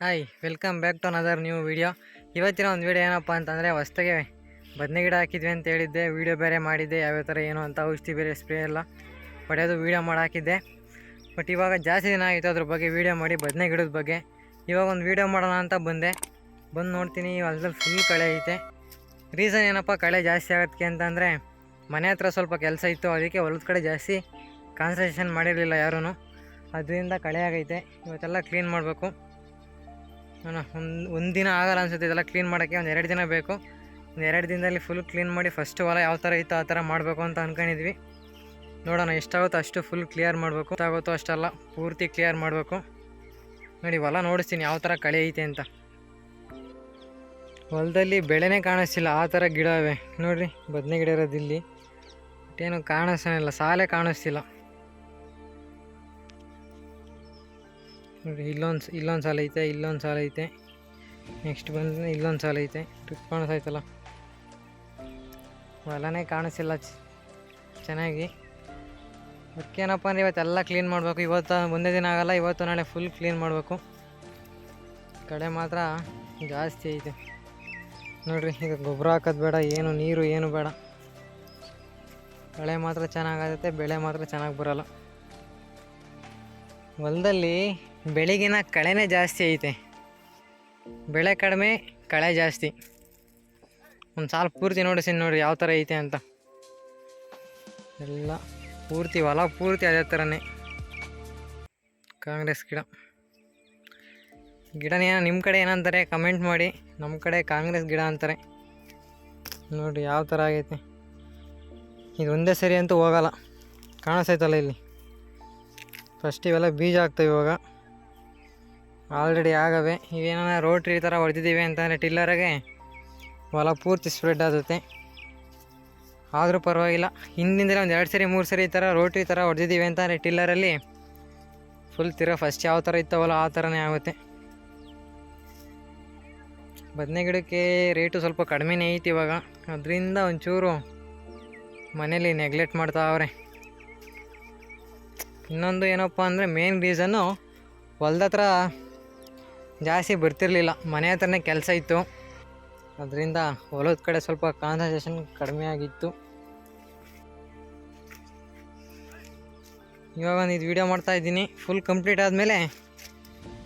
Hi welcome back to another new video. ಇವತ್ತಿನ ಒಂದು video ಏನಪ್ಪ ಅಂತಂದರೆ ಹೊಸ್ದಾಗೆ ಬದನೆ ಗಿಡ ಹಾಕಿದ್ವಿ ಅಂತ ಹೇಳಿದ್ದೆ. ವಿಡಿಯೋ ಬೇರೆ ಮಾಡಿದ್ದೆ, ಯಾವ್ಯಾವ ಥರ ಏನು ಅಂತ ಔಷಧಿ ಬೇರೆ ಸ್ಪ್ರೇ ಎಲ್ಲ ಹೊಡೆಯೋದು ವಿಡಿಯೋ ಮಾಡಿ ಹಾಕಿದ್ದೆ. ಬಟ್ ಇವಾಗ ಜಾಸ್ತಿ ದಿನ ಆಯಿತು ಅದ್ರ ಬಗ್ಗೆ ವಿಡಿಯೋ ಮಾಡಿ, ಬದನೆ ಗಿಡದ ಬಗ್ಗೆ. ಇವಾಗ ಒಂದು ವಿಡಿಯೋ ಮಾಡೋಣ ಅಂತ ಬಂದು ನೋಡ್ತೀನಿ, ಹೊಲದಲ್ಲಿ ಫುಲ್ ಕಳೆ ಐತೆ. ರೀಸನ್ ಏನಪ್ಪ ಕಳೆ ಜಾಸ್ತಿ ಆಗೋದಕ್ಕೆ ಅಂತಂದರೆ ಮನೆ ಹತ್ರ ಸ್ವಲ್ಪ ಕೆಲಸ ಇತ್ತು, ಅದಕ್ಕೆ ಹೊಲದ ಕಡೆ ಜಾಸ್ತಿ ಕಾನ್ಸಂಟ್ರೇಷನ್ ಮಾಡಿರಲಿಲ್ಲ ಯಾರೂ. ಅದರಿಂದ ಕಳೆ ಆಗೈತೆ. ಇವತ್ತೆಲ್ಲ ಕ್ಲೀನ್ ಮಾಡಬೇಕು. ಒಂದು ದಿನ ಆಗಲ್ಲ ಅನಿಸುತ್ತೆ ಇದೆಲ್ಲ ಕ್ಲೀನ್ ಮಾಡೋಕ್ಕೆ. ಒಂದು 2 ದಿನ ಬೇಕು. ಒಂದು 2 ದಿನದಲ್ಲಿ ಫುಲ್ ಕ್ಲೀನ್ ಮಾಡಿ ಫಸ್ಟ್ ಹೊಲ ಯಾವ ಥರ ಇತ್ತು ಆ ಥರ ಮಾಡಬೇಕು ಅಂತ ಅಂದ್ಕೊಂಡಿದ್ವಿ. ನೋಡೋಣ ಎಷ್ಟಾಗುತ್ತೋ ಅಷ್ಟು ಫುಲ್ ಕ್ಲಿಯರ್ ಮಾಡಬೇಕು. ಎಷ್ಟಾಗುತ್ತೋ ಅಷ್ಟೆಲ್ಲ ಪೂರ್ತಿ ಕ್ಲಿಯರ್ ಮಾಡಬೇಕು. ನೋಡಿ ಹೊಲ ನೋಡಿಸ್ತೀನಿ ಯಾವ ಥರ ಕಳೆ ಐತೆ ಅಂತ. ಹೊಲದಲ್ಲಿ ಬೆಳೆನೇ ಕಾಣಿಸ್ತಿಲ್ಲ, ಆ ಥರ ಗಿಡ ಇವೆ ನೋಡಿರಿ. ಬದನೆ ಗಿಡ ಇರೋದು ಇಲ್ಲಿ ಏನು ಕಾಣಿಸ್ತಾನಿಲ್ಲ, ಸಾಲೇ ಕಾಣಿಸ್ತಿಲ್ಲ ನೋಡಿ. ಇಲ್ಲೊಂದು ಸಾಲ ಐತೆ, ಇಲ್ಲೊಂದು ಸಾಲ ಐತೆ, ನೆಕ್ಸ್ಟ್ ಬಂದರೆ ಇಲ್ಲೊಂದು ಸಾಲ ಐತೆ. ಟ್ರಿಪ್ ಕಾಣಿಸ್ತೈತಲ್ಲ, ಹೊಲನೇ ಕಾಣಿಸ್ತಿಲ್ಲ ಚೆನ್ನಾಗಿ. ಅದಕ್ಕೇನಪ್ಪ ಅಂದರೆ ಇವತ್ತೆಲ್ಲ ಕ್ಲೀನ್ ಮಾಡಬೇಕು. ಇವತ್ತು ಒಂದೇ ದಿನ ಆಗೋಲ್ಲ, ಇವತ್ತು ನಾಳೆ ಫುಲ್ ಕ್ಲೀನ್ ಮಾಡಬೇಕು. ಕಡೆ ಮಾತ್ರ ಜಾಸ್ತಿ ಐತೆ ನೋಡಿರಿ. ಈಗ ಗೊಬ್ಬರ ಹಾಕೋದು ಬೇಡ, ಏನು ನೀರು ಏನು ಬೇಡ. ಕಳೆ ಮಾತ್ರ ಚೆನ್ನಾಗಾಗುತ್ತೆ, ಬೆಳೆ ಮಾತ್ರ ಚೆನ್ನಾಗಿ ಬರೋಲ್ಲ. ಹೊಲದಲ್ಲಿ ಬೆಳೆಗಿನ ಕಳೆನೇ ಜಾಸ್ತಿ ಐತೆ, ಬೆಳೆ ಕಡಿಮೆ ಕಳೆ ಜಾಸ್ತಿ. ಒಂದು ಸಾಲ ಪೂರ್ತಿ ನೋಡಿಸಿ ನೋಡಿರಿ ಯಾವ ಥರ ಐತೆ ಅಂತ. ಎಲ್ಲ ಪೂರ್ತಿ ಹೊಲ ಪೂರ್ತಿ ಅದೇ ಥರನೇ. ಕಾಂಗ್ರೆಸ್ ಗಿಡನೇ ನಿಮ್ಮ ಕಡೆ ಏನಂತಾರೆ ಕಮೆಂಟ್ ಮಾಡಿ. ನಮ್ಮ ಕಡೆ ಕಾಂಗ್ರೆಸ್ ಗಿಡ ಅಂತಾರೆ. ನೋಡಿರಿ ಯಾವ ಥರ ಆಗೈತೆ. ಇದು ಒಂದೇ ಸರಿ ಅಂತೂ ಹೋಗಲ್ಲ, ಕಾಣಿಸ್ತೈತಲ್ಲ ಇಲ್ಲಿ. ಫಸ್ಟ್ ಇವೆಲ್ಲ ಬೀಜ ಆಗ್ತವೆ, ಇವಾಗ ಆಲ್ರೆಡಿ ಆಗವೆ. ಇವೇನ ರೋಟ್ರಿ ಥರ ಹೊಡೆದಿದ್ದೀವಿ ಅಂತಂದರೆ ಟಿಲ್ಲರಾಗೆ ಹೊಲ ಪೂರ್ತಿ ಸ್ಪ್ರೆಡ್ ಆಗುತ್ತೆ. ಆದರೂ ಪರವಾಗಿಲ್ಲ. ಹಿಂದಿಂದಲೇ ಒಂದು 2 ಸರಿ 3 ಸರಿ ಈ ಥರ ರೋಟ್ರಿ ಥರ ಹೊಡೆದಿದ್ದೀವಿ ಅಂತಂದರೆ ಟಿಲ್ಲರಲ್ಲಿ ಫುಲ್ ಫಸ್ಟ್ ಯಾವ ಥರ ಇತ್ತವಲ್ಲ ಆ ಥರನೇ ಆಗುತ್ತೆ. ಬದನೆ ಗಿಡಕ್ಕೆ ರೇಟು ಸ್ವಲ್ಪ ಕಡಿಮೆನೇ ಐತಿ ಇವಾಗ. ಅದರಿಂದ ಒಂಚೂರು ಮನೇಲಿ ನೆಗ್ಲೆಕ್ಟ್ ಮಾಡ್ತಾವ್ರೆ. ಇನ್ನೊಂದು ಏನಪ್ಪ ಅಂದರೆ ಮೇನ್ ರೀಸನ್ನು ಹೊಲ್ದ ಹತ್ರ ಜಾಸ್ತಿ ಬರ್ತಿರಲಿಲ್ಲ, ಮನೆ ಹತ್ರನೇ ಕೆಲಸ ಇತ್ತು. ಅದರಿಂದ ಹೊಲದ ಕಡೆ ಸ್ವಲ್ಪ ಕಾನ್ಸಂಟ್ರೇಷನ್ ಕಡಿಮೆ ಆಗಿತ್ತು. ಇವಾಗ ಒಂದು ಇದು ವಿಡಿಯೋ ಮಾಡ್ತಾಯಿದ್ದೀನಿ. ಫುಲ್ ಕಂಪ್ಲೀಟ್ ಆದಮೇಲೆ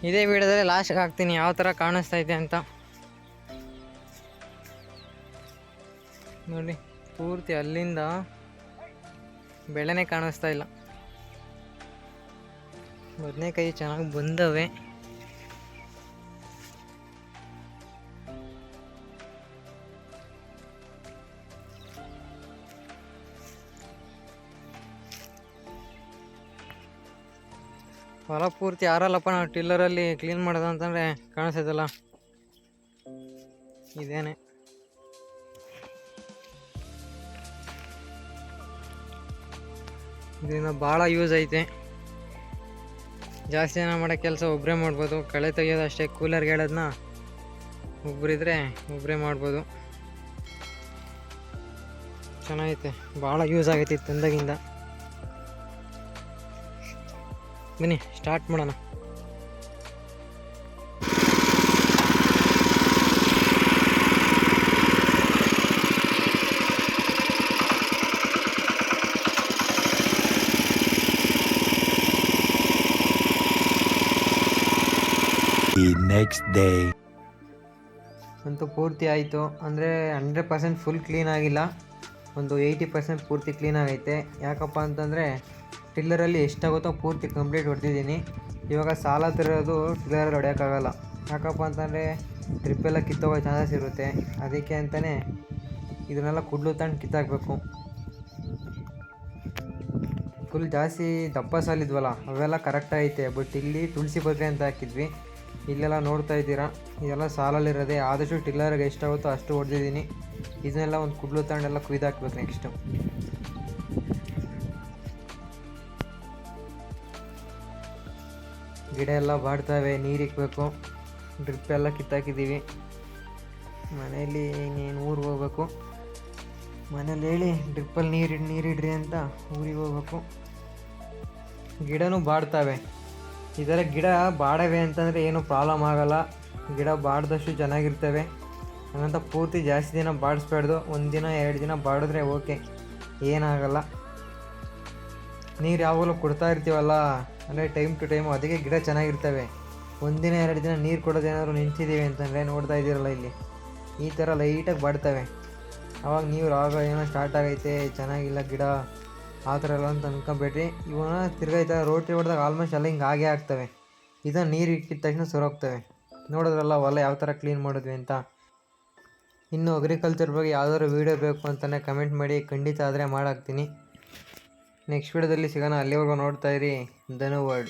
ಇದೇ ವಿಡಿಯೋದಲ್ಲಿ ಲಾಸ್ಟ್ಗೆ ಹಾಕ್ತೀನಿ ಯಾವ ಥರ ಕಾಣಿಸ್ತೈತೆ ಅಂತ ನೋಡಿ. ಪೂರ್ತಿ ಅಲ್ಲಿಂದ ಬೆಳೆನೇ ಕಾಣಿಸ್ತಾ ಇಲ್ಲ. ಬದನೆಕಾಯಿ ಚೆನ್ನಾಗಿ ಬಂದವೆ. ಹೊಲ ಪೂರ್ತಿ ಯಾರಲ್ಲಪ್ಪ ನಾವು ಟಿಲ್ಲರಲ್ಲಿ ಕ್ಲೀನ್ ಮಾಡೋದು ಅಂತಂದರೆ ಕಾಣಿಸ್ತೈತಲ್ಲ, ಇದೇನೆ. ಇದರಿಂದ ಭಾಳ ಯೂಸ್ ಐತೆ. ಜಾಸ್ತಿ ಜನ ಮಾಡೋ ಕೆಲಸ ಒಬ್ಬರೇ ಮಾಡ್ಬೋದು. ಕಳೆ ತೆಗಿಯೋದು ಅಷ್ಟೇ, ಕೂಲರ್ಗೆ ಹೇಳೋದನ್ನ ಒಬ್ಬರಿದ್ರೆ ಒಬ್ಬರೇ ಮಾಡ್ಬೋದು. ಚೆನ್ನಾಗೈತೆ, ಭಾಳ ಯೂಸ್ ಆಗೈತಿ ತಂದಾಗಿಂದ. ಬನ್ನಿ ಸ್ಟಾರ್ಟ್ ಮಾಡೋಣ. ನೆಕ್ಸ್ಟ್ ಡೇ ಅಂತೂ ಪೂರ್ತಿ ಆಯಿತು. ಅಂದರೆ 100% ಫುಲ್ ಕ್ಲೀನ್ ಆಗಿಲ್ಲ, ಒಂದು 80% ಪೂರ್ತಿ ಕ್ಲೀನ್ ಆಗೈತೆ. ಯಾಕಪ್ಪ ಅಂತಂದರೆ ಟಿಲ್ಲರಲ್ಲಿ ಎಷ್ಟಾಗುತ್ತೋ ಪೂರ್ತಿ ಕಂಪ್ಲೀಟ್ ಹೊಡೆದಿದ್ದೀನಿ. ಇವಾಗ ಸಾಲ ತಿರೋದು ಟಿಲ್ಲರಲ್ಲಿ ಹೊಡೆಯೋಕ್ಕಾಗಲ್ಲ. ಯಾಕಪ್ಪ ಅಂತಂದರೆ ಡ್ರಿಪ್ಪೆಲ್ಲ ಕಿತ್ತೋಗೋ ಚಾನ್ಸಸ್ ಇರುತ್ತೆ. ಅದಕ್ಕೆ ಅಂತಲೇ ಇದನ್ನೆಲ್ಲ ಕುಡ್ಲು ತಂದು ಕಿತ್ತಾಕಬೇಕು. ಫುಲ್ ಜಾಸ್ತಿ ದಪ್ಪ ಸಾಲಿದ್ವಲ್ಲ ಅವೆಲ್ಲ ಕರೆಕ್ಟಾಗೈತೆ. ಬಟ್ ಇಲ್ಲಿ ತುಳಸಿ ಬದ್ರೆ ಅಂತ ಹಾಕಿದ್ವಿ, ಇಲ್ಲೆಲ್ಲ ನೋಡ್ತಾ ಇದ್ದೀರಾ ಇದೆಲ್ಲ ಸಾಲಲ್ಲಿರೋದೆ. ಆದಷ್ಟು ಟಿಲ್ಲರ್ಗೆ ಎಷ್ಟಾಗುತ್ತೋ ಅಷ್ಟು ಹೊಡೆದಿದ್ದೀನಿ. ಇದನ್ನೆಲ್ಲ ಒಂದು ಕುಡ್ಲು ತಗೊಂಡೆಲ್ಲ ಕುಯ್ದಾಕ್ಬೇಕು. ನೆಕ್ಸ್ಟು ಗಿಡ ಎಲ್ಲ ಬಾಡ್ತವೆ, ನೀರಿಕ್ಬೇಕು. ಡ್ರಿಪ್ಪೆಲ್ಲ ಕಿತ್ತಾಕಿದ್ದೀವಿ. ಮನೇಲಿ ನೀನು ಊರಿಗೆ ಹೋಗ್ಬೇಕು. ಮನೇಲಿ ಹೇಳಿ ಡ್ರಿಪ್ಪಲ್ಲಿ ನೀರಿಡ್ರಿ ಅಂತ ಊರಿಗೆ ಹೋಗ್ಬೇಕು. ಗಿಡನೂ ಬಾಡ್ತವೆ. ಈ ಥರ ಗಿಡ ಬಾಡವೆ ಅಂತಂದರೆ ಏನು ಪ್ರಾಬ್ಲಮ್ ಆಗೋಲ್ಲ. ಗಿಡ ಬಾಡ್ದಷ್ಟು ಚೆನ್ನಾಗಿರ್ತವೆ. ಹಂಗಂತ ಪೂರ್ತಿ ಜಾಸ್ತಿ ದಿನ ಬಾಡಿಸ್ಬಾರ್ದು. 1 ದಿನ 2 ದಿನ ಬಾಡಿದ್ರೆ ಓಕೆ, ಏನಾಗಲ್ಲ. ನೀರು ಯಾವಾಗಲೂ ಕೊಡ್ತಾ ಇರ್ತೀವಲ್ಲ, ಅಂದರೆ ಟೈಮ್ ಟು ಟೈಮು, ಅದಕ್ಕೆ ಗಿಡ ಚೆನ್ನಾಗಿರ್ತವೆ. 1 ದಿನ 2 ದಿನ ನೀರು ಕೊಡೋದೇನಾದ್ರು ನಿಂತಿದ್ದೀವಿ ಅಂತಂದರೆ ನೋಡ್ತಾ ಇದ್ದೀರಲ್ಲ ಇಲ್ಲಿ, ಈ ಥರ ಲೈಟಾಗಿ ಬಾಡ್ತವೆ. ಅವಾಗ ನೀವು ಏನೋ ಸ್ಟಾರ್ಟ್ ಆಗೈತೆ, ಚೆನ್ನಾಗಿಲ್ಲ ಗಿಡ, ಆ ಥರ ಎಲ್ಲ ಅಂತ ಅನ್ಕೊಬೇಡ್ರಿ. ಇವನ್ನ ತಿರ್ಗಾ ರೋಟಿ ಹೊಡೆದಾಗ ಆಲ್ಮೋಸ್ಟ್ ಎಲ್ಲ ಹಿಂಗೆ ಆಗೇ ಆಗ್ತವೆ. ಇದನ್ನು ನೀರು ಇಕ್ಕಿದ ತಕ್ಷಣ ಸುರೋಗ್ತವೆ. ನೋಡಿದ್ರಲ್ಲ ಹೊಲ ಯಾವ ಥರ ಕ್ಲೀನ್ ಮಾಡಿದ್ವಿ ಅಂತ. ಇನ್ನು ಅಗ್ರಿಕಲ್ಚರ್ ಬಗ್ಗೆ ಯಾವ್ದಾದ್ರು ವೀಡಿಯೋ ಬೇಕು ಅಂತಲೇ ಕಮೆಂಟ್ ಮಾಡಿ, ಖಂಡಿತ ಆದರೆ ಮಾಡಾಕ್ತೀನಿ. ನೆಕ್ಸ್ಟ್ ವೀಡಿಯೋದಲ್ಲಿ ಸಿಗೋಣ. ಅಲ್ಲಿವರೆಗೂ ನೋಡ್ತಾಯಿರಿ. ಧನ್ಯವಾದ.